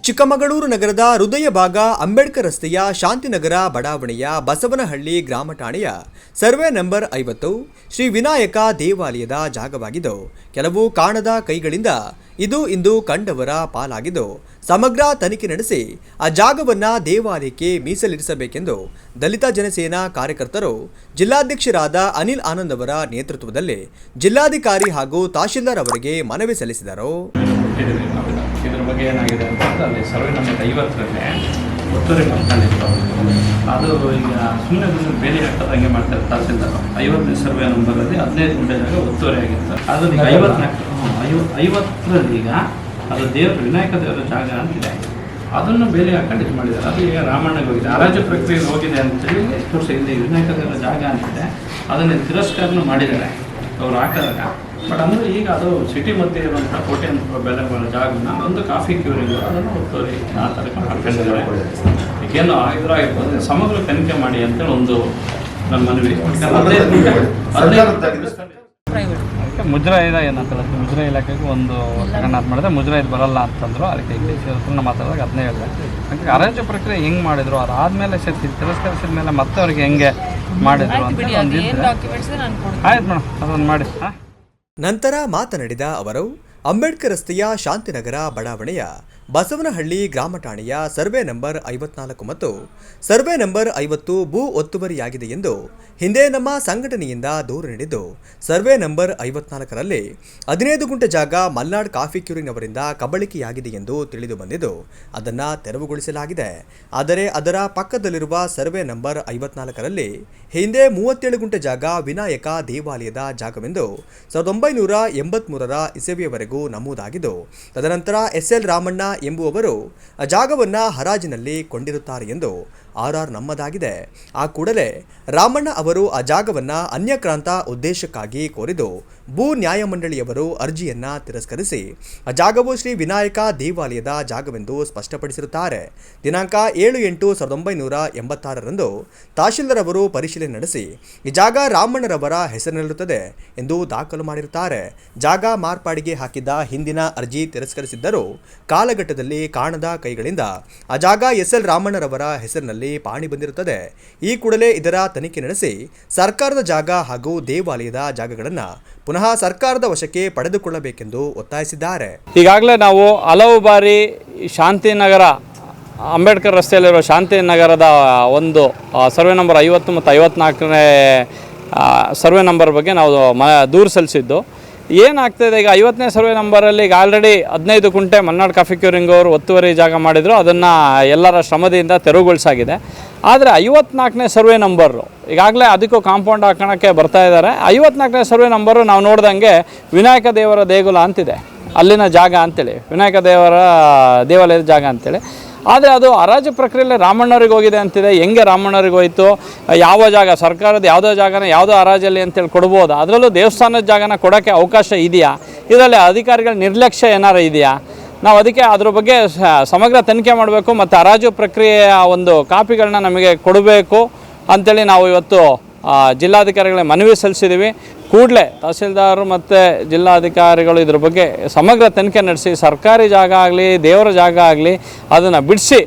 ಚಿಕ್ಕಮಗಳೂರು ನಗರದ ಹೃದಯ ಭಾಗ ಅಂಬೇಡ್ಕರ್ ರಸ್ತೆಯ ಶಾಂತಿನಗರ ಬಡಾವಣೆಯ ಬಸವನಹಳ್ಳಿ ಗ್ರಾಮ ಠಾಣೆಯ ಸರ್ವೆ ನಂಬರ್ 50 ಶ್ರೀ ವಿನಾಯಕ ದೇವಾಲಯದ ಜಾಗವಾಗಿದ್ದು, ಕೆಲವು ಕಾಣದ ಕೈಗಳಿಂದ ಇದು ಇಂದು ಕಂಡವರ ಪಾಲಾಗಿದ್ದು, ಸಮಗ್ರ ತನಿಖೆ ನಡೆಸಿ ಆ ಜಾಗವನ್ನ ದೇವಾಲಯಕ್ಕೆ ಮೀಸಲಿರಿಸಬೇಕೆಂದು ದಲಿತ ಜನಸೇನಾ ಕಾರ್ಯಕರ್ತರು ಜಿಲ್ಲಾಧ್ಯಕ್ಷರಾದ ಅನಿಲ್ ಆನಂದ್ ಅವರ ನೇತೃತ್ವದಲ್ಲಿ ಜಿಲ್ಲಾಧಿಕಾರಿ ಹಾಗೂ ತಹಶೀಲ್ದಾರ್ ಅವರಿಗೆ ಮನವಿ ಸಲ್ಲಿಸಿದರು. ಇದರ ಬಗ್ಗೆ ಏನಾಗಿದೆ ಅಂತಂದ್ರೆ ಅಲ್ಲಿ ಸರ್ವೆ ನಂಬರ್ 50ರಲ್ಲಿ ಒತ್ತುವರಿ ಮಾಡ್ಕೊಂಡಿತ್ತು. ಅದು ಈಗ ಸುಮ್ಮನೆ ಬೇಲಿ ಹಾಕೋದು ಹಂಗೆ ಮಾಡ್ತಾರೆ ತಹಸೀಲ್ದಾರ್. 50ನೇ ಸರ್ವೆ ನಂಬರಲ್ಲಿ 15 ಗುಂಟೆ ಜಾಗ ಒತ್ತುವರಿ ಆಗಿತ್ತು. ಅದು ಈಗ 50ರಲ್ಲಿ ಈಗ ಅದು ವಿನಾಯಕ ದೇವರ ಜಾಗ ಅಂತಿದೆ, ಅದನ್ನು ಬೇಲಿ ಹಾಕೊಂಡು ಇದು ಮಾಡಿದ್ದಾರೆ. ಅದು ಈಗ ರಾಮಣ್ಣಗೆ ಹೋಗಿದೆ, ಹರಾಜು ಪ್ರಕ್ರಿಯೆ ಹೋಗಿದೆ ಅಂತೇಳಿ ಎಷ್ಟು ವರ್ಷ ಇಲ್ಲಿ ವಿನಾಯಕ ದೇವರ ಜಾಗ ಅಂತಿದೆ, ಅದನ್ನು ತಿರಸ್ಕಾರನೂ ಮಾಡಿದ್ದಾರೆ ಅವ್ರು ಹಾಕಿದಾಗ. ಬಟ್ ಅಂದರೆ ಈಗ ಅದು ಸಿಟಿ ಮಧ್ಯೆ ಇರುವಂಥ ಕೋಟ್ಯಾಂತರ ರೂಪಾಯಿ ಬೆಲೆ ಬರೋ ಜಾಗನ ಒಂದು ಕಾಫಿ ಕ್ಯೂರಿಂಗ್ ಅದನ್ನು ಒತ್ತುವರಿ ಆ ಥರ ಹಾಕೊಂಡಿದ್ದಾರೆ. ಈಗೇನು ಇದ್ರಾಗಿರ್ಬೋದು, ಸಮಗ್ರ ತನಿಖೆ ಮಾಡಿ ಅಂತೇಳಿ ಒಂದು ನನ್ನ ಮನವಿ. ಮುಜರಾಯಿದ ಏನಂತಲ್ಲ, ಮುಜರಾಯಿ ಇಲಾಖೆಗೆ ಒಂದು ಕಣ್ಣಾತ್ ಮಾಡಿದ್ರೆ ಮುಜರಾಯಿದು ಬರಲ್ಲ ಅಂತಂದ್ರು. ಅದಕ್ಕೆ ಈಗ ಮಾತಾಡಿದಾಗ ಅದನ್ನೇ ಹೇಳಿದೆ. ಹಾಗಾಗಿ ಅರೇಂಜ್ ಪ್ರಕ್ರಿಯೆ ಹೆಂಗೆ ಮಾಡಿದ್ರು, ಅದಾದಮೇಲೆ ತಿರಸ್ಕರಿಸಿದ ಮೇಲೆ ಮತ್ತೆ ಅವ್ರಿಗೆ ಹೆಂಗೆ ಮಾಡಿದ್ರು ಅಂತ ಒಂದಿದ್ರೆ ಆಯ್ತು ಮೇಡಮ್, ಅದನ್ನು ಮಾಡಿ. ನಂತರ ಮಾತನಾಡಿದ ಅವರು, ಅಂಬೇಡ್ಕರ್ ರಸ್ತೆಯ ಶಾಂತಿನಗರ ಬಡಾವಣೆಯ ಬಸವನಹಳ್ಳಿ ಗ್ರಾಮ ಠಾಣೆಯ ಸರ್ವೆ ನಂಬರ್ 54 ಮತ್ತು ಸರ್ವೆ ನಂಬರ್ 50 ಭೂ ಒತ್ತುವರಿಯಾಗಿದೆ ಎಂದು ಹಿಂದೆ ನಮ್ಮ ಸಂಘಟನೆಯಿಂದ ದೂರು ನೀಡಿದ್ದು, ಸರ್ವೆ ನಂಬರ್ 54ರಲ್ಲಿ 15 ಗುಂಟೆ ಜಾಗ ಮಲ್ನಾಡ್ ಕಾಫಿ ಕ್ಯೂರಿಂಗ್ ಅವರಿಂದ ಕಬಳಿಕೆಯಾಗಿದೆ ಎಂದು ತಿಳಿದು ಬಂದಿದ್ದು, ಅದನ್ನು ತೆರವುಗೊಳಿಸಲಾಗಿದೆ. ಆದರೆ ಅದರ ಪಕ್ಕದಲ್ಲಿರುವ ಸರ್ವೆ ನಂಬರ್ 54ರಲ್ಲಿ ಹಿಂದೆ 37 ಗುಂಟೆ ಜಾಗ ವಿನಾಯಕ ದೇವಾಲಯದ ಜಾಗವೆಂದು 1983ರ ಇಸವಿಯವರೆಗೂ ನಮೂದಾಗಿದ್ದು, ತದನಂತರ SL ರಾಮಣ್ಣ ಎಂಬುವವರು ಆ ಜಾಗವನ್ನು ಹರಾಜಿನಲ್ಲಿ ಕೊಂಡಿರುತ್ತಾರೆ ಎಂದು RR ನಮ್ಮದಾಗಿದೆ. ಆ ಕೂಡಲೇ ರಾಮಣ್ಣ ಅವರು ಆ ಜಾಗವನ್ನು ಅನ್ಯಕ್ರಾಂತ ಉದ್ದೇಶಕ್ಕಾಗಿ ಕೋರಿದ್ದು, ಭೂ ನ್ಯಾಯಮಂಡಳಿಯವರು ಅರ್ಜಿಯನ್ನು ತಿರಸ್ಕರಿಸಿ ಆ ಜಾಗವು ಶ್ರೀ ವಿನಾಯಕ ದೇವಾಲಯದ ಜಾಗವೆಂದು ಸ್ಪಷ್ಟಪಡಿಸಿರುತ್ತಾರೆ. ದಿನಾಂಕ 7/8/1986ರಂದು ತಹಶೀಲ್ದಾರ್ ಅವರು ಪರಿಶೀಲನೆ ನಡೆಸಿ ಈ ಜಾಗ ರಾಮಣ್ಣರವರ ಹೆಸರಿನಲ್ಲಿರುತ್ತದೆ ಎಂದು ದಾಖಲು ಮಾಡಿರುತ್ತಾರೆ. ಜಾಗ ಮಾರ್ಪಾಡಿಗೆ ಹಾಕಿದ್ದ ಹಿಂದಿನ ಅರ್ಜಿ ತಿರಸ್ಕರಿಸಿದ್ದರೂ ಕಾಲಘಟ್ಟದಲ್ಲಿ ಕಾಣದ ಕೈಗಳಿಂದ ಆ ಜಾಗ SL ರಾಮಣ್ಣರವರ ಹೆಸರಿನಲ್ಲಿ ಪಾಣಿ ಬಂದಿರುತ್ತದೆ. ಈ ಕೂಡಲೇ ಇದರ ತನಿಖೆ ನಡೆಸಿ ಸರ್ಕಾರದ ಜಾಗ ಹಾಗೂ ದೇವಾಲಯದ ಜಾಗಗಳನ್ನು ಪುನಃ ಸರ್ಕಾರದ ವಶಕ್ಕೆ ಪಡೆದುಕೊಳ್ಳಬೇಕೆಂದು ಒತ್ತಾಯಿಸಿದ್ದಾರೆ. ಈಗಾಗಲೇ ನಾವು ಹಲವು ಬಾರಿ ಶಾಂತಿನಗರ ಅಂಬೇಡ್ಕರ್ ರಸ್ತೆಯಲ್ಲಿರುವ ಶಾಂತಿನಗರದ ಒಂದು ಸರ್ವೆ ನಂಬರ್ 50 ಮತ್ತು 54ನೇ ಸರ್ವೆ ನಂಬರ್ ಬಗ್ಗೆ ನಾವು ದೂರು ಸಲ್ಲಿಸಿದ್ದು. ಏನಾಗ್ತಾಯಿದೆ, ಈಗ 50ನೇ ಸರ್ವೆ ನಂಬರಲ್ಲಿ ಈಗ ಆಲ್ರೆಡಿ 15 ಗುಂಟೆ ಮಲ್ನಾಡ್ ಕಾಫಿ ಕ್ಯೂರಿಂಗ್ ಅವರು ಒತ್ತುವರಿ ಜಾಗ ಮಾಡಿದರು, ಅದನ್ನು ಎಲ್ಲರ ಶ್ರಮದಿಂದ ತೆರವುಗೊಳಿಸಾಗಿದೆ. ಆದರೆ 54ನೇ ಸರ್ವೆ ನಂಬರು ಈಗಾಗಲೇ ಅದಕ್ಕೂ ಕಾಂಪೌಂಡ್ ಹಾಕೋಣಕ್ಕೆ ಬರ್ತಾ ಇದ್ದಾರೆ. 54ನೇ ಸರ್ವೆ ನಂಬರು ನಾವು ನೋಡ್ದಂಗೆ ವಿನಾಯಕ ದೇವರ ದೇಗುಲ ಅಂತಿದೆ, ಅಲ್ಲಿನ ಜಾಗ ಅಂತೇಳಿ, ವಿನಾಯಕ ದೇವರ ದೇವಾಲಯದ ಜಾಗ ಅಂತೇಳಿ. ಆದರೆ ಅದು ಹರಾಜು ಪ್ರಕ್ರಿಯೆಯಲ್ಲಿ ರಾಮಣ್ಣವ್ರಿಗೆ ಹೋಗಿದೆ ಅಂತಿದೆ. ಹೆಂಗೆ ರಾಮಣ್ಣವ್ರಿಗೆ ಹೋಯಿತು, ಯಾವ ಜಾಗ ಸರ್ಕಾರದ ಯಾವುದೋ ಜಾಗನ ಯಾವುದೋ ಹರಾಜಲ್ಲಿ ಅಂತೇಳಿ ಕೊಡ್ಬೋದು, ಅದರಲ್ಲೂ ದೇವಸ್ಥಾನದ ಜಾಗನ ಕೊಡೋಕ್ಕೆ ಅವಕಾಶ ಇದೆಯಾ, ಇದರಲ್ಲಿ ಅಧಿಕಾರಿಗಳ ನಿರ್ಲಕ್ಷ್ಯ ಏನಾರು ಇದೆಯಾ? ನಾವು ಅದಕ್ಕೆ ಅದ್ರ ಬಗ್ಗೆ ಸಮಗ್ರ ತನಿಖೆ ಮಾಡಬೇಕು ಮತ್ತು ಹರಾಜು ಪ್ರಕ್ರಿಯೆಯ ಒಂದು ಕಾಪಿಗಳನ್ನ ನಮಗೆ ಕೊಡಬೇಕು ಅಂಥೇಳಿ ನಾವು ಇವತ್ತು ಜಿಲ್ಲಾಧಿಕಾರಿಗಳಿಗೆ ಮನವಿ ಸಲ್ಲಿಸಿದ್ದೀವಿ. ಕೂಡಲೇ ತಹಸೀಲ್ದಾರ್ ಮತ್ತು ಜಿಲ್ಲಾಧಿಕಾರಿಗಳು ಇದ್ರ ಬಗ್ಗೆ ಸಮಗ್ರ ತನಿಖೆ ನಡೆಸಿ ಸರ್ಕಾರಿ ಜಾಗ ಆಗಲಿ ದೇವರ ಜಾಗ ಆಗಲಿ ಅದನ್ನು ಬಿಡಿಸಿ,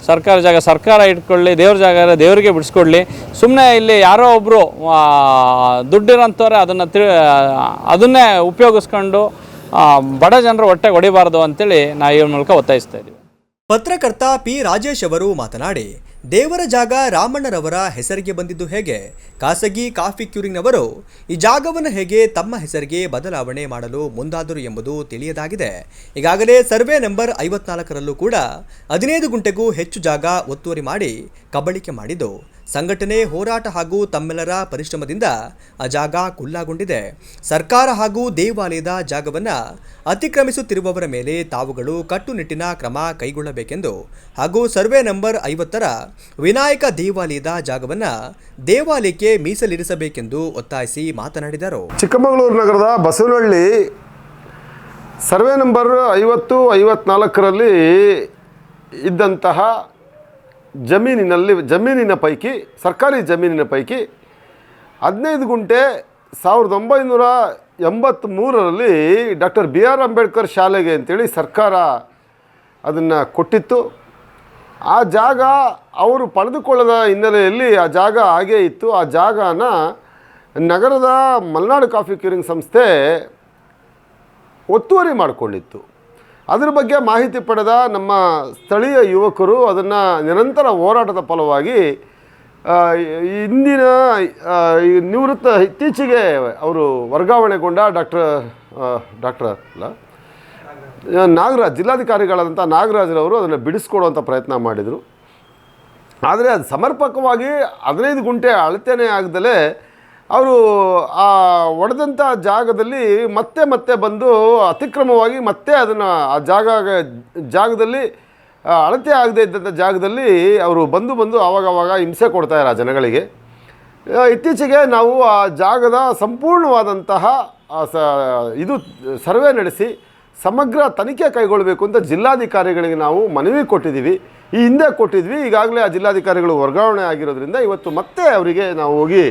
ಸರ್ಕಾರಿ ಜಾಗ ಸರ್ಕಾರ ಇಟ್ಕೊಳ್ಳಿ, ದೇವ್ರ ಜಾಗ ದೇವರಿಗೆ ಬಿಡಿಸ್ಕೊಡ್ಲಿ. ಸುಮ್ಮನೆ ಇಲ್ಲಿ ಯಾರೋ ಒಬ್ಬರು ದುಡ್ಡಿರೋಂಥವ್ರೆ ಅದನ್ನೇ ಉಪಯೋಗಿಸ್ಕೊಂಡು ಬಡ ಜನರು ಹೊಟ್ಟೆಗೆ ಹೊಡಿಬಾರ್ದು ಅಂತೇಳಿ ನಾವು ಈ ಮೂಲಕ ಒತ್ತಾಯಿಸ್ತಾ ಇದ್ದೀವಿ. ಪತ್ರಕರ್ತ P. ರಾಜೇಶ್ ಅವರು ಮಾತನಾಡಿ, ದೇವರ ಜಾಗ ರಾಮಣ್ಣರವರ ಹೆಸರಿಗೆ ಬಂದಿದ್ದು ಹೇಗೆ? ಖಾಸಗಿ ಕಾಫಿ ಕ್ಯೂರಿಂಗ್ನವರು ಈ ಜಾಗವನ್ನು ಹೇಗೆ ತಮ್ಮ ಹೆಸರಿಗೆ ಬದಲಾವಣೆ ಮಾಡಲು ಮುಂದಾದರು ಎಂಬುದು ತಿಳಿಯದಾಗಿದೆ. ಈಗಾಗಲೇ ಸರ್ವೆ ನಂಬರ್ 54ರಲ್ಲೂ ಕೂಡ 15 ಗುಂಟೆಗೂ ಹೆಚ್ಚು ಜಾಗ ಒತ್ತುವರಿ ಮಾಡಿ ಕಬಳಿಕೆ ಮಾಡಿದ್ದು, ಸಂಘಟನೆ ಹೋರಾಟ ಹಾಗೂ ತಮ್ಮೆಲ್ಲರ ಪರಿಶ್ರಮದಿಂದ ಆ ಜಾಗ ಕುಲ್ಲಾಗೊಂಡಿದೆ. ಸರ್ಕಾರ ಹಾಗೂ ದೇವಾಲಯದ ಜಾಗವನ್ನು ಅತಿಕ್ರಮಿಸುತ್ತಿರುವವರ ಮೇಲೆ ತಾವುಗಳು ಕಟ್ಟುನಿಟ್ಟಿನ ಕ್ರಮ ಕೈಗೊಳ್ಳಬೇಕೆಂದು ಹಾಗೂ ಸರ್ವೆ ನಂಬರ್ 50ರ ವಿನಾಯಕ ದೇವಾಲಯದ ಜಾಗವನ್ನು ದೇವಾಲಯಕ್ಕೆ ಮೀಸಲಿರಿಸಬೇಕೆಂದು ಒತ್ತಾಯಿಸಿ ಮಾತನಾಡಿದರು. ಚಿಕ್ಕಮಗಳೂರು ನಗರದ ಬಸವನಹಳ್ಳಿ ಸರ್ವೆ ನಂಬರ್ 50, 54ರಲ್ಲಿ ಇದ್ದಂತಹ ಜಮೀನಿನ ಪೈಕಿ ಸರ್ಕಾರಿ ಜಮೀನಿನ ಪೈಕಿ 15 ಗುಂಟೆ 1983ರಲ್ಲಿ ಡಾಕ್ಟರ್ BR ಅಂಬೇಡ್ಕರ್ ಶಾಲೆಗೆ ಅಂತೇಳಿ ಸರ್ಕಾರ ಅದನ್ನು ಕೊಟ್ಟಿತ್ತು. ಆ ಜಾಗ ಅವರು ಪಡೆದುಕೊಳ್ಳದ ಹಿನ್ನೆಲೆಯಲ್ಲಿ ಆ ಜಾಗ ಹಾಗೇ ಇತ್ತು. ಆ ಜಾಗನ ನಗರದ ಮಲೆನಾಡು ಕಾಫಿ ಕ್ಯೂರಿಂಗ್ ಸಂಸ್ಥೆ ಒತ್ತುವರಿ ಮಾಡಿಕೊಂಡಿತ್ತು. ಅದರ ಬಗ್ಗೆ ಮಾಹಿತಿ ಪಡೆದ ನಮ್ಮ ಸ್ಥಳೀಯ ಯುವಕರು ಅದನ್ನು ನಿರಂತರ ಹೋರಾಟದ ಫಲವಾಗಿ ಇಂದಿನ ನಿವೃತ್ತ ಇತ್ತೀಚೆಗೆ ಅವರು ವರ್ಗಾವಣೆಗೊಂಡ ನಾಗರಾಜ್, ಜಿಲ್ಲಾಧಿಕಾರಿಗಳಾದಂಥ ನಾಗರಾಜ್ರವರು ಅದನ್ನು ಬಿಡಿಸ್ಕೊಡುವಂಥ ಪ್ರಯತ್ನ ಮಾಡಿದರು. ಆದರೆ ಅದು ಸಮರ್ಪಕವಾಗಿ 15 ಗುಂಟೆ ಅಳತೆನೇ ಆಗದಲೇ ಅವರು ಆ ಒಡೆದಂಥ ಜಾಗದಲ್ಲಿ ಮತ್ತೆ ಬಂದು ಅತಿಕ್ರಮವಾಗಿ ಮತ್ತೆ ಅದನ್ನು ಆ ಜಾಗದಲ್ಲಿ ಅಳತೆ ಆಗದೇ ಇದ್ದಂಥ ಜಾಗದಲ್ಲಿ ಅವರು ಬಂದು ಆವಾಗವಾಗ ಹಿಂಸೆ ಕೊಡ್ತಾಯಿದ್ದಾರೆ ಆ ಜನಗಳಿಗೆ. ಇತ್ತೀಚೆಗೆ ನಾವು ಆ ಜಾಗದ ಸಂಪೂರ್ಣವಾದಂತಹ ಇದು ಸರ್ವೆ ನಡೆಸಿ ಸಮಗ್ರ ತನಿಖೆ ಕೈಗೊಳ್ಳಬೇಕು ಅಂತ ಜಿಲ್ಲಾಧಿಕಾರಿಗಳಿಗೆ ನಾವು ಮನವಿ ಕೊಟ್ಟಿದ್ದೀವಿ. ಈ ಹಿಂದೆ ಕೊಟ್ಟಿದ್ವಿ. ಈಗಾಗಲೇ ಆ ಜಿಲ್ಲಾಧಿಕಾರಿಗಳು ವರ್ಗಾವಣೆ ಆಗಿರೋದ್ರಿಂದ ಇವತ್ತು ಮತ್ತೆ ಅವರಿಗೆ ನಾವು ಹೋಗಿ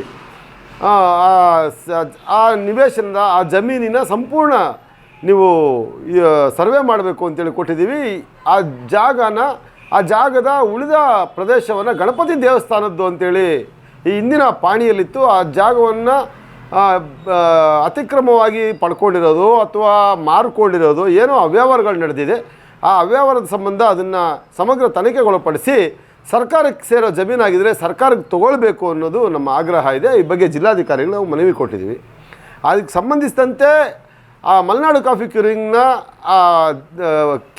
ಆ ನಿವೇಶನದ ಆ ಜಮೀನಿನ ಸಂಪೂರ್ಣ ನೀವು ಸರ್ವೆ ಮಾಡಬೇಕು ಅಂತೇಳಿ ಕೊಟ್ಟಿದ್ದೀವಿ. ಆ ಜಾಗದ ಉಳಿದ ಪ್ರದೇಶವನ್ನು ಗಣಪತಿ ದೇವಸ್ಥಾನದ್ದು ಅಂತೇಳಿ ಈ ಹಿಂದಿನ ಪಾಣಿಯಲ್ಲಿತ್ತು. ಆ ಜಾಗವನ್ನು ಅತಿಕ್ರಮವಾಗಿ ಪಡ್ಕೊಂಡಿರೋದು ಅಥವಾ ಮಾರಿಕೊಂಡಿರೋದು ಏನೋ ಅವ್ಯವಹಾರಗಳು ನಡೆದಿದೆ. ಆ ಅವ್ಯವಹಾರದ ಸಂಬಂಧ ಅದನ್ನು ಸಮಗ್ರ ತನಿಖೆಗೊಳಪಡಿಸಿ ಸರ್ಕಾರಕ್ಕೆ ಸೇರೋ ಜಮೀನಾಗಿದ್ದರೆ ಸರ್ಕಾರಕ್ಕೆ ತೊಗೊಳ್ಬೇಕು ಅನ್ನೋದು ನಮ್ಮ ಆಗ್ರಹ ಇದೆ. ಈ ಬಗ್ಗೆ ಜಿಲ್ಲಾಧಿಕಾರಿಗಳು ನಾವು ಮನವಿ ಕೊಟ್ಟಿದ್ದೀವಿ. ಅದಕ್ಕೆ ಸಂಬಂಧಿಸಿದಂತೆ ಆ ಮಲೆನಾಡು ಕಾಫಿ ಕ್ಯೂರಿಂಗ್ನ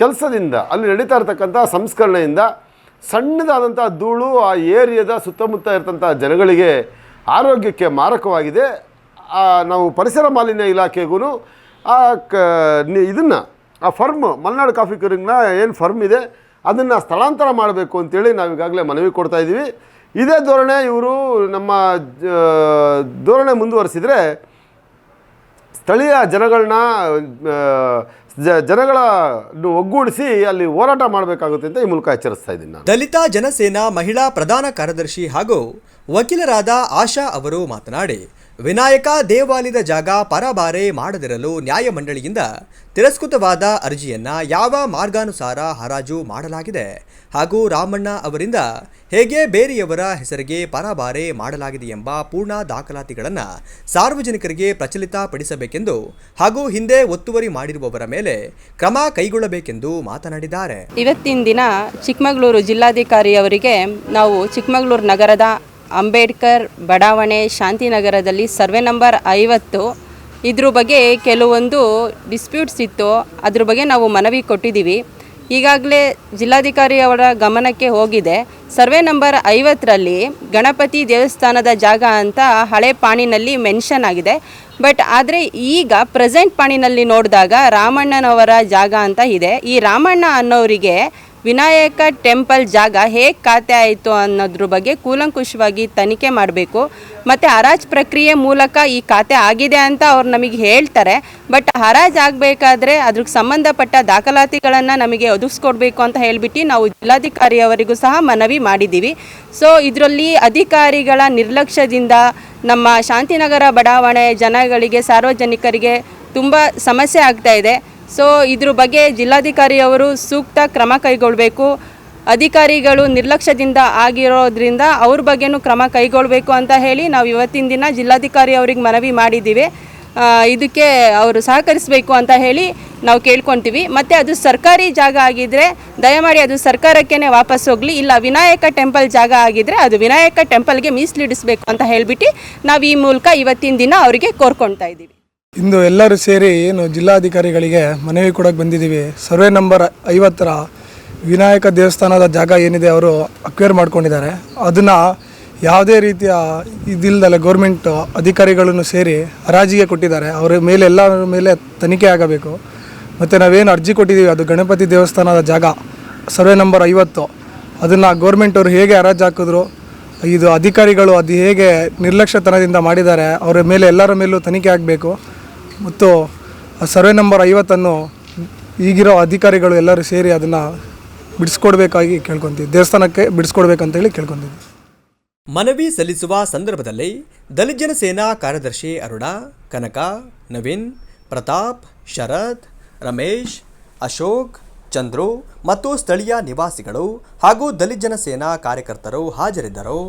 ಕೆಲಸದಿಂದ ಅಲ್ಲಿ ನಡೀತಾ ಇರತಕ್ಕಂಥ ಸಂಸ್ಕರಣೆಯಿಂದ ಸಣ್ಣದಾದಂಥ ಧೂಳು ಆ ಏರಿಯಾದ ಸುತ್ತಮುತ್ತ ಇರತಂಥ ಜನಗಳಿಗೆ ಆರೋಗ್ಯಕ್ಕೆ ಮಾರಕವಾಗಿದೆ. ನಾವು ಪರಿಸರ ಮಾಲಿನ್ಯ ಇಲಾಖೆಗೂ ಇದನ್ನು ಆ ಫರ್ಮ್ ಮಲೆನಾಡು ಕಾಫಿ ಕ್ಯೂರಿಂಗ್ನ ಏನು ಫರ್ಮ್ ಇದೆ ಅದನ್ನು ಸ್ಥಳಾಂತರ ಮಾಡಬೇಕು ಅಂತೇಳಿ ನಾವೀಗಾಗಲೇ ಮನವಿ ಕೊಡ್ತಾಯಿದ್ದೀವಿ. ಇದೇ ಧೋರಣೆ ಇವರು ನಮ್ಮ ಧೋರಣೆ ಮುಂದುವರಿಸಿದರೆ ಸ್ಥಳೀಯ ಜನಗಳನ್ನು ಒಗ್ಗೂಡಿಸಿ ಅಲ್ಲಿ ಹೋರಾಟ ಮಾಡಬೇಕಾಗುತ್ತೆ ಅಂತ ಈ ಮೂಲಕ ಎಚ್ಚರಿಸ್ತಾ ಇದ್ದೀನಿ ನಾನು. ದಲಿತ ಜನಸೇನಾ ಮಹಿಳಾ ಪ್ರಧಾನ ಕಾರ್ಯದರ್ಶಿ ಹಾಗೂ ವಕೀಲರಾದ ಆಶಾ ಅವರು ಮಾತನಾಡಿ, ವಿನಾಯಕ ದೇವಾಲಯದ ಜಾಗ ಪರಬಾರೆ ಮಾಡದಿರಲು ನ್ಯಾಯಮಂಡಳಿಯಿಂದ ತಿರಸ್ಕೃತವಾದ ಅರ್ಜಿಯನ್ನ ಯಾವ ಮಾರ್ಗಾನುಸಾರ ಹರಾಜು ಮಾಡಲಾಗಿದೆ ಹಾಗೂ ರಾಮಣ್ಣ ಅವರಿಂದ ಹೇಗೆ ಬೇರೆಯವರ ಹೆಸರಿಗೆ ಪರಬಾರೆ ಮಾಡಲಾಗಿದೆ ಎಂಬ ಪೂರ್ಣ ದಾಖಲಾತಿಗಳನ್ನು ಸಾರ್ವಜನಿಕರಿಗೆ ಪ್ರಚಲಿತಪಡಿಸಬೇಕೆಂದು ಹಾಗೂ ಹಿಂದೆ ಒತ್ತುವರಿ ಮಾಡಿರುವವರ ಮೇಲೆ ಕ್ರಮ ಕೈಗೊಳ್ಳಬೇಕೆಂದು ಮಾತನಾಡಿದ್ದಾರೆ. ಇವತ್ತಿನ ದಿನ ಚಿಕ್ಕಮಗಳೂರು ಜಿಲ್ಲಾಧಿಕಾರಿಯವರಿಗೆ ನಾವು ಚಿಕ್ಕಮಗಳೂರು ನಗರದ ಅಂಬೇಡ್ಕರ್ ಬಡಾವಣೆ ಶಾಂತಿನಗರದಲ್ಲಿ ಸರ್ವೆ ನಂಬರ್ 50 ಇದ್ರ ಬಗ್ಗೆ ಕೆಲವೊಂದು ಡಿಸ್ಪ್ಯೂಟ್ಸ್ ಇತ್ತು. ಅದ್ರ ಬಗ್ಗೆ ನಾವು ಮನವಿ ಕೊಟ್ಟಿದ್ದೀವಿ. ಈಗಾಗಲೇ ಜಿಲ್ಲಾಧಿಕಾರಿಯವರ ಗಮನಕ್ಕೆ ಹೋಗಿದೆ. ಸರ್ವೆ ನಂಬರ್ 50ರಲ್ಲಿ ಗಣಪತಿ ದೇವಸ್ಥಾನದ ಜಾಗ ಅಂತ ಹಳೆ ಪಾಣಿನಲ್ಲಿ ಮೆನ್ಷನ್ ಆಗಿದೆ. ಬಟ್ ಆದರೆ ಈಗ ಪ್ರೆಸೆಂಟ್ ಪಾಣಿನಲ್ಲಿ ನೋಡಿದಾಗ ರಾಮಣ್ಣನವರ ಜಾಗ ಅಂತ ಇದೆ. ಈ ರಾಮಣ್ಣ ಅನ್ನೋರಿಗೆ ವಿನಾಯಕ ಟೆಂಪಲ್ ಜಾಗ ಹೇಗೆ ಖಾತೆ ಆಯಿತು ಅನ್ನೋದ್ರ ಬಗ್ಗೆ ಕೂಲಂಕುಷವಾಗಿ ತನಿಖೆ ಮಾಡಬೇಕು. ಮತ್ತು ಹರಾಜು ಪ್ರಕ್ರಿಯೆ ಮೂಲಕ ಈ ಖಾತೆ ಆಗಿದೆ ಅಂತ ಅವ್ರು ನಮಗೆ ಹೇಳ್ತಾರೆ. ಬಟ್ ಹರಾಜು ಆಗಬೇಕಾದ್ರೆ ಅದ್ರಿಗೆ ಸಂಬಂಧಪಟ್ಟ ದಾಖಲಾತಿಗಳನ್ನು ನಮಗೆ ಒದಗಿಸ್ಕೊಡ್ಬೇಕು ಅಂತ ಹೇಳಿಬಿಟ್ಟು ನಾವು ಜಿಲ್ಲಾಧಿಕಾರಿಯವರಿಗೂ ಸಹ ಮನವಿ ಮಾಡಿದ್ದೀವಿ. ಸೊ ಇದರಲ್ಲಿ ಅಧಿಕಾರಿಗಳ ನಿರ್ಲಕ್ಷ್ಯದಿಂದ ನಮ್ಮ ಶಾಂತಿನಗರ ಬಡಾವಣೆ ಜನಗಳಿಗೆ, ಸಾರ್ವಜನಿಕರಿಗೆ ತುಂಬ ಸಮಸ್ಯೆ ಆಗ್ತಾ ಇದೆ. ಸೊ ಇದ್ರ ಬಗ್ಗೆ ಜಿಲ್ಲಾಧಿಕಾರಿಯವರು ಸೂಕ್ತ ಕ್ರಮ ಕೈಗೊಳ್ಳಬೇಕು. ಅಧಿಕಾರಿಗಳು ನಿರ್ಲಕ್ಷ್ಯದಿಂದ ಆಗಿರೋದ್ರಿಂದ ಅವ್ರ ಬಗ್ಗೆನೂ ಕ್ರಮ ಕೈಗೊಳ್ಳಬೇಕು ಅಂತ ಹೇಳಿ ನಾವು ಇವತ್ತಿನ ದಿನ ಜಿಲ್ಲಾಧಿಕಾರಿ ಅವ್ರಿಗೆ ಮನವಿ ಮಾಡಿದ್ದೀವಿ. ಇದಕ್ಕೆ ಅವರು ಸಹಕರಿಸಬೇಕು ಅಂತ ಹೇಳಿ ನಾವು ಕೇಳ್ಕೊತೀವಿ. ಮತ್ತು ಅದು ಸರ್ಕಾರಿ ಜಾಗ ಆಗಿದ್ದರೆ ದಯಮಾಡಿ ಅದು ಸರ್ಕಾರಕ್ಕೇ ವಾಪಸ್ ಹೋಗಲಿ. ಇಲ್ಲ ವಿನಾಯಕ ಟೆಂಪಲ್ ಜಾಗ ಆಗಿದ್ದರೆ ಅದು ವಿನಾಯಕ ಟೆಂಪಲ್ಗೆ ಮೀಸಲಿಡಿಸಬೇಕು ಅಂತ ಹೇಳಿಬಿಟ್ಟು ನಾವು ಈ ಮೂಲಕ ಇವತ್ತಿನ ದಿನ ಅವರಿಗೆ ಕೋರ್ಕೊಳ್ತಾ ಇದ್ದೀವಿ. ಇಂದು ಎಲ್ಲರೂ ಸೇರಿ ಏನು ಜಿಲ್ಲಾಧಿಕಾರಿಗಳಿಗೆ ಮನವಿ ಕೊಡೋಕ್ಕೆ ಬಂದಿದ್ದೀವಿ. ಸರ್ವೆ ನಂಬರ್ 50ರ ವಿನಾಯಕ ದೇವಸ್ಥಾನದ ಜಾಗ ಏನಿದೆ ಅವರು ಅಕ್ವೈರ್ ಮಾಡ್ಕೊಂಡಿದ್ದಾರೆ. ಅದನ್ನು ಯಾವುದೇ ರೀತಿಯ ಇದಿಲ್ಲದಲ್ಲ ಗೌರ್ಮೆಂಟ್ ಅಧಿಕಾರಿಗಳನ್ನು ಸೇರಿ ಹರಾಜಿಗೆ ಕೊಟ್ಟಿದ್ದಾರೆ. ಅವರ ಮೇಲೆ ಎಲ್ಲರ ಮೇಲೆ ತನಿಖೆ ಆಗಬೇಕು. ಮತ್ತು ನಾವೇನು ಅರ್ಜಿ ಕೊಟ್ಟಿದ್ದೀವಿ ಅದು ಗಣಪತಿ ದೇವಸ್ಥಾನದ ಜಾಗ ಸರ್ವೆ ನಂಬರ್ 50 ಅದನ್ನು ಗೌರ್ಮೆಂಟ್ ಅವರು ಹೇಗೆ ಹರಾಜು ಹಾಕಿದ್ರು, ಇದು ಅಧಿಕಾರಿಗಳು ಅದು ಹೇಗೆ ನಿರ್ಲಕ್ಷ್ಯತನದಿಂದ ಮಾಡಿದ್ದಾರೆ, ಅವರ ಮೇಲೆ ಎಲ್ಲರ ಮೇಲೂ ತನಿಖೆ ಆಗಬೇಕು. ಮತ್ತು ಸರ್ವೆ ನಂಬರ್ 50 ಈಗಿರೋ ಅಧಿಕಾರಿಗಳು ಎಲ್ಲರೂ ಸೇರಿ ಅದನ್ನು ಬಿಡಿಸ್ಕೊಡ್ಬೇಕಾಗಿ ಕೇಳ್ಕೊತೀವಿ. ದೇವಸ್ಥಾನಕ್ಕೆ ಬಿಡಿಸ್ಕೊಡ್ಬೇಕಂತೇಳಿ ಕೇಳ್ಕೊತೀವಿ. ಮನವಿ ಸಲ್ಲಿಸುವ ಸಂದರ್ಭದಲ್ಲಿ ದಲಿತ ಜನಸೇನಾ ಕಾರ್ಯದರ್ಶಿ ಅರುಣ, ಕನಕ, ನವೀನ್, ಪ್ರತಾಪ್, ಶರತ್, ರಮೇಶ್, ಅಶೋಕ್, ಚಂದ್ರು ಮತ್ತು ಸ್ಥಳೀಯ ನಿವಾಸಿಗಳು ಹಾಗೂ ದಲಿತ ಜನ ಸೇನಾ ಕಾರ್ಯಕರ್ತರು ಹಾಜರಿದ್ದರು.